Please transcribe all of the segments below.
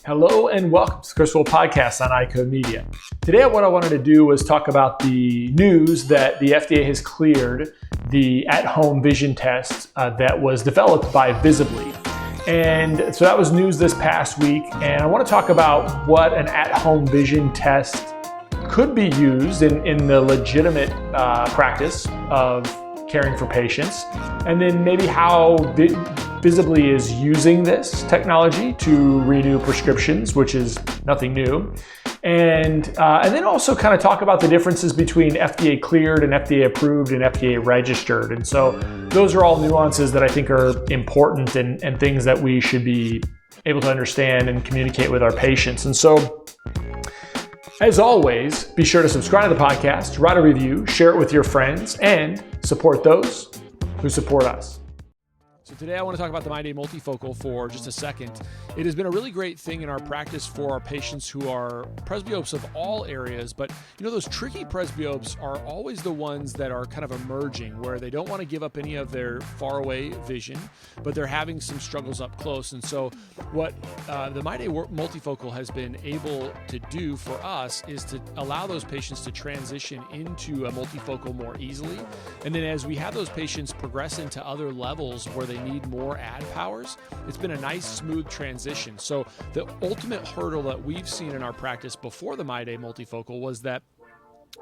Hello and welcome to the Chris Wolfe podcast on iCode Media. Today what I wanted to do was talk about the news that the FDA has cleared the at-home vision test that was developed by Visibly. And so that was news this past week, and I want to talk about what an at-home vision test could be used in the legitimate practice of caring for patients, and then maybe how Visibly is using this technology to renew prescriptions, which is nothing new. And then also kind of talk about the differences between FDA cleared and FDA approved and FDA registered. And so those are all nuances that I think are important and things that we should be able to understand and communicate with our patients. And so, as always, be sure to subscribe to the podcast, write a review, share it with your friends, and support those who support us. So today I want to talk about the MyDay Multifocal for just a second. It has been a really great thing in our practice for our patients who are presbyopes of all areas, but those tricky presbyopes are always the ones that are kind of emerging, where they don't want to give up any of their far away vision, but they're having some struggles up close. And so what the MyDay Multifocal has been able to do for us is to allow those patients to transition into a multifocal more easily. And then as we have those patients progress into other levels where they need more ad powers, it's been a nice smooth transition. So the ultimate hurdle that we've seen in our practice before the MyDay Multifocal was that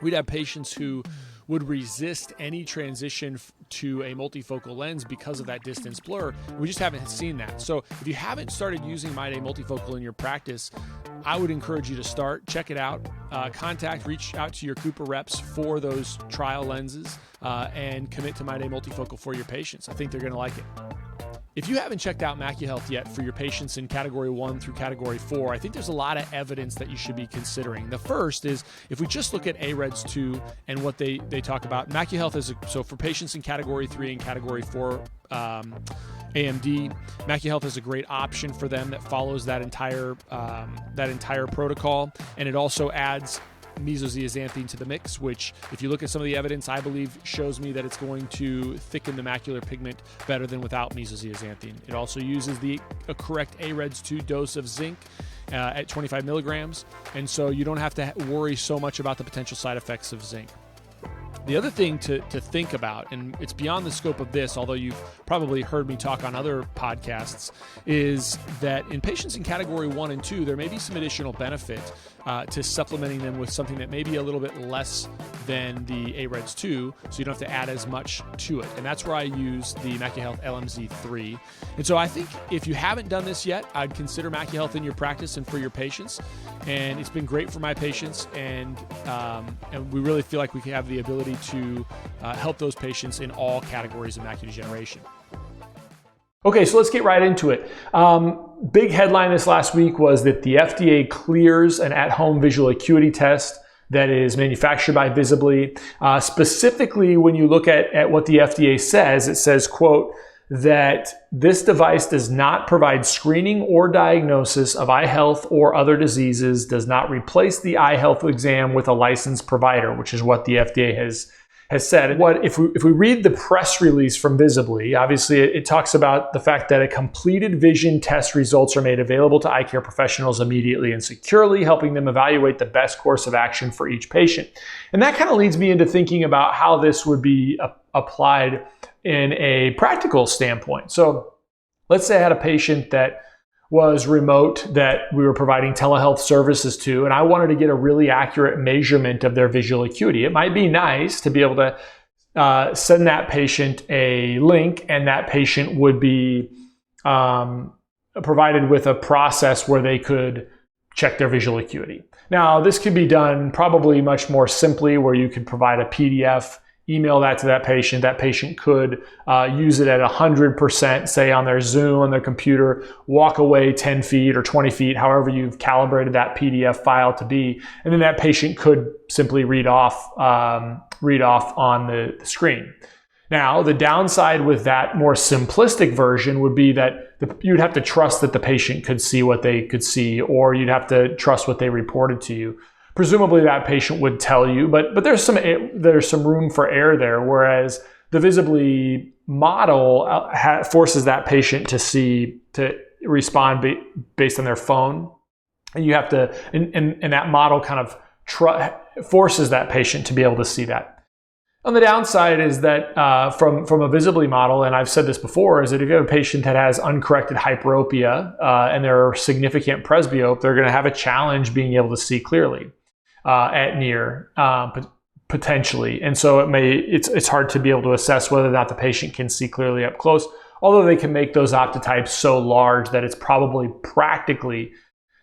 we'd have patients who would resist any transition to a multifocal lens because of that distance blur. We just haven't seen that. So if you haven't started using MyDay Multifocal in your practice, I would encourage you to start, check it out, reach out to your Cooper reps for those trial lenses and commit to MyDay Multifocal for your patients. I think they're going to like it. If you haven't checked out MacuHealth yet for your patients in Category 1 through Category 4, I think there's a lot of evidence that you should be considering. The first is, if we just look at AREDS 2 and what they talk about, MacuHealth is, so for patients in Category 3 and Category 4 AMD, MacuHealth is a great option for them that follows that entire protocol, and it also adds mesozeaxanthine to the mix, which, if you look at some of the evidence, I believe shows me that it's going to thicken the macular pigment better than without mesozeaxanthine. It also uses the correct AREDS 2 dose of zinc at 25 milligrams, and so you don't have to worry so much about the potential side effects of zinc. The other thing to think about, and it's beyond the scope of this, although you've probably heard me talk on other podcasts, is that in patients in Category 1 and 2, there may be some additional benefit to supplementing them with something that may be a little bit less than the AREDS 2, so you don't have to add as much to it. And that's where I use the MacuHealth LMZ3. And so I think if you haven't done this yet, I'd consider MacuHealth in your practice and for your patients. And it's been great for my patients, and we really feel like we have the ability to help those patients in all categories of macular degeneration. Okay, so let's get right into it. Big headline this last week was that the FDA clears an at-home visual acuity test that is manufactured by Visibly. Specifically, when you look at what the FDA says, it says, quote, that this device does not provide screening or diagnosis of eye health or other diseases, does not replace the eye health exam with a licensed provider, which is what the FDA has said. And if we read the press release from Visibly, obviously it talks about the fact that a completed vision test results are made available to eye care professionals immediately and securely, helping them evaluate the best course of action for each patient. And that kind of leads me into thinking about how this would be applied in a practical standpoint. So let's say I had a patient that was remote that we were providing telehealth services to, and I wanted to get a really accurate measurement of their visual acuity. It might be nice to be able to send that patient a link, and that patient would be provided with a process where they could check their visual acuity. Now, this could be done probably much more simply, where you could provide a PDF, email that to that patient. That patient could use it at 100%, say on their Zoom, on their computer, walk away 10 feet or 20 feet, however you've calibrated that PDF file to be. And then that patient could simply read off on the screen. Now, the downside with that more simplistic version would be that you'd have to trust that the patient could see what they could see, or you'd have to trust what they reported to you. Presumably that patient would tell you, but there's some room for error there, whereas the Visibly model forces that patient to respond based on their phone And you have to, and that model kind of forces that patient to be able to see that. On the downside is that from a Visibly model, and I've said this before, is that if you have a patient that has uncorrected hyperopia and they're significant presbyope, they're going to have a challenge being able to see clearly at near, potentially. And so it's hard to be able to assess whether or not the patient can see clearly up close, although they can make those optotypes so large that it's probably practically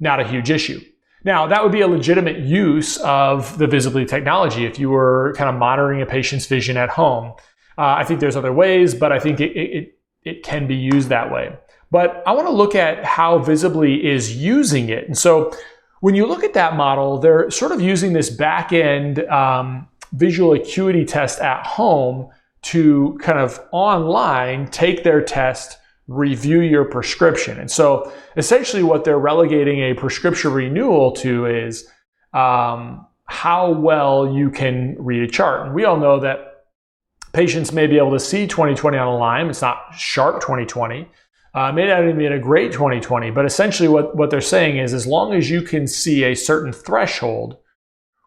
not a huge issue. Now, that would be a legitimate use of the Visibly technology if you were kind of monitoring a patient's vision at home. I think there's other ways, but I think it can be used that way. But I want to look at how Visibly is using it. And so when you look at that model, they're sort of using this back-end visual acuity test at home to kind of online take their test, review your prescription. And so essentially what they're relegating a prescription renewal to is how well you can read a chart. And we all know that patients may be able to see 20/20 on a line. It's not sharp 20/20. May not even be a great 20/20, but essentially what they're saying is as long as you can see a certain threshold,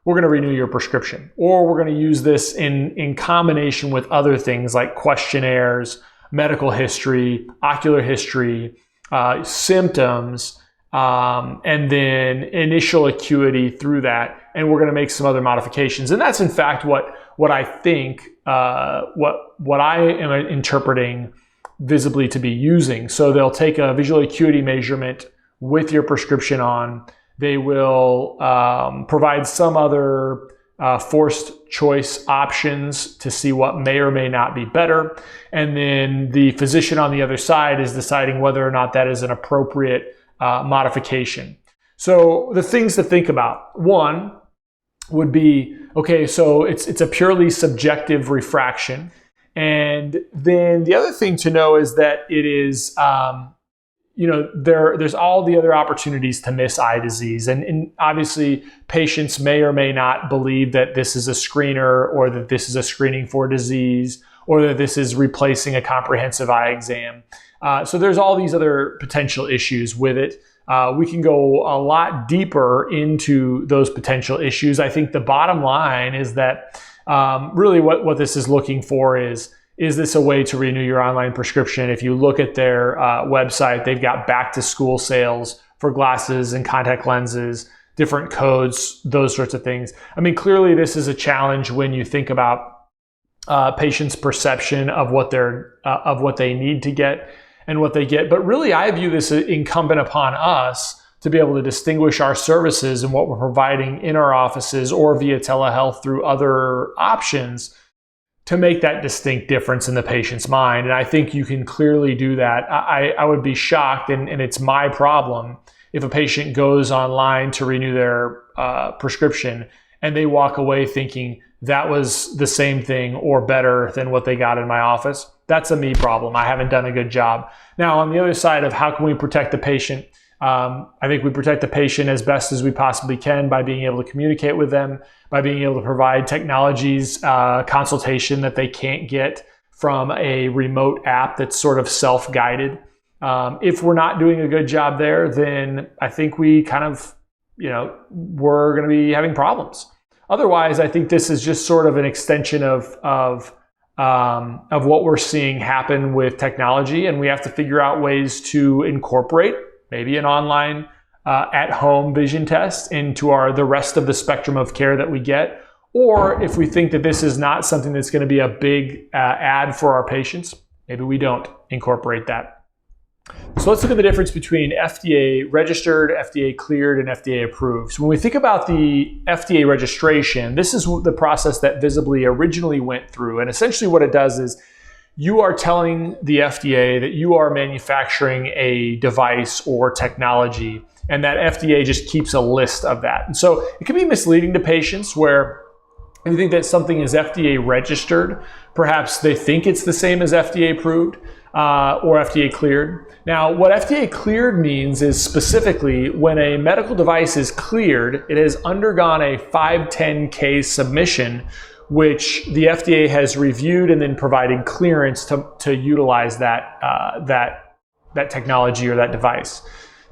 we're going to renew your prescription. Or we're going to use this in combination with other things like questionnaires, medical history, ocular history, symptoms, and then initial acuity through that. And we're going to make some other modifications. And that's in fact what I think, what I am interpreting Visibly to be using. So they'll take a visual acuity measurement with your prescription on. They will provide some other forced choice options to see what may or may not be better. And then the physician on the other side is deciding whether or not that is an appropriate modification. So the things to think about, one would be, okay, so it's a purely subjective refraction. And then the other thing to know is that it is, there's all the other opportunities to miss eye disease. And obviously patients may or may not believe that this is a screener or that this is a screening for disease or that this is replacing a comprehensive eye exam. So there's all these other potential issues with it. We can go a lot deeper into those potential issues. I think the bottom line is that really what this is looking for is this a way to renew your online prescription? If you look at their website, they've got back to school sales for glasses and contact lenses, different codes, those sorts of things. I mean, clearly this is a challenge when you think about patients' perception of what they need to get and what they get. But really, I view this incumbent upon us to be able to distinguish our services and what we're providing in our offices or via telehealth through other options to make that distinct difference in the patient's mind. And I think you can clearly do that. I would be shocked, and it's my problem, if a patient goes online to renew their prescription and they walk away thinking that was the same thing or better than what they got in my office. That's a me problem. I haven't done a good job. Now, on the other side of how can we protect the patient, I think we protect the patient as best as we possibly can by being able to communicate with them, by being able to provide technologies, consultation that they can't get from a remote app that's sort of self-guided. If we're not doing a good job there, then I think we kind of, we're going to be having problems. Otherwise, I think this is just sort of an extension of what we're seeing happen with technology, and we have to figure out ways to incorporate maybe an online at-home vision test into the rest of the spectrum of care that we get. Or if we think that this is not something that's going to be a big add for our patients, maybe we don't incorporate that. So let's look at the difference between FDA Registered, FDA Cleared, and FDA Approved. So when we think about the FDA registration, this is the process that Visibly originally went through. And essentially what it does is you are telling the FDA that you are manufacturing a device or technology, and that FDA just keeps a list of that. And so it can be misleading to patients where if you think that something is FDA registered, perhaps they think it's the same as FDA approved or FDA cleared. Now, what FDA cleared means is specifically when a medical device is cleared, it has undergone a 510(k) submission, which the FDA has reviewed and then provided clearance to utilize that technology or that device.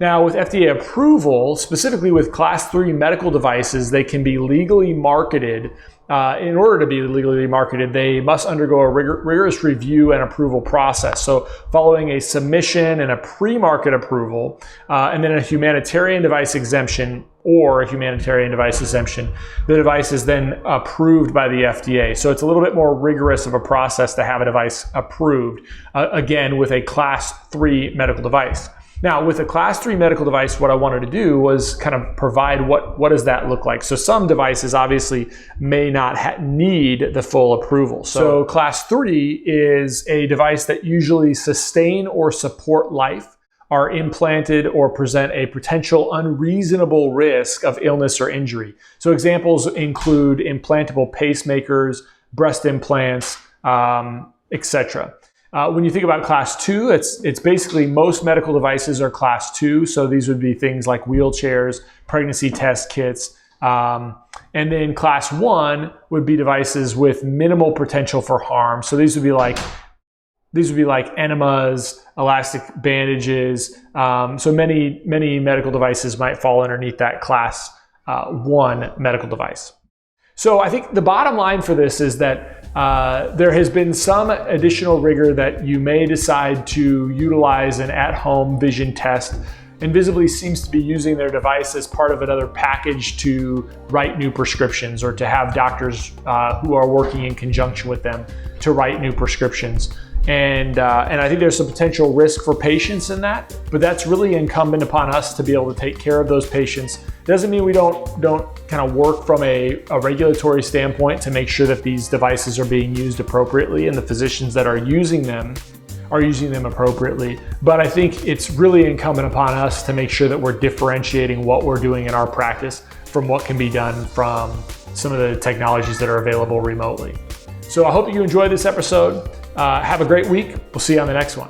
Now, with FDA approval, specifically with Class 3 medical devices, they can be legally marketed. In order to be legally marketed, they must undergo a rigorous review and approval process. So following a submission and a pre-market approval, and then a humanitarian device exemption or a humanitarian device exemption, the device is then approved by the FDA. So it's a little bit more rigorous of a process to have a device approved, again, with a Class 3 medical device. Now, with a Class 3 medical device, what I wanted to do was kind of provide what does that look like. So some devices obviously may not need the full approval. So Class 3 is a device that usually sustain or support life, are implanted or present a potential unreasonable risk of illness or injury. So examples include implantable pacemakers, breast implants, etc. When you think about Class 2, it's basically most medical devices are Class 2. So these would be things like wheelchairs, pregnancy test kits. And then Class 1 would be devices with minimal potential for harm. So these would be like enemas, elastic bandages. So many medical devices might fall underneath that Class 1 medical device. So I think the bottom line for this is that there has been some additional rigor that you may decide to utilize an at-home vision test. And Visibly seems to be using their device as part of another package to write new prescriptions, or to have doctors who are working in conjunction with them to write new prescriptions. And I think there's some potential risk for patients in that, but that's really incumbent upon us to be able to take care of those patients. Doesn't mean we don't kind of work from a regulatory standpoint to make sure that these devices are being used appropriately and the physicians that are using them appropriately. But I think it's really incumbent upon us to make sure that we're differentiating what we're doing in our practice from what can be done from some of the technologies that are available remotely. So I hope you enjoyed this episode. Have a great week. We'll see you on the next one.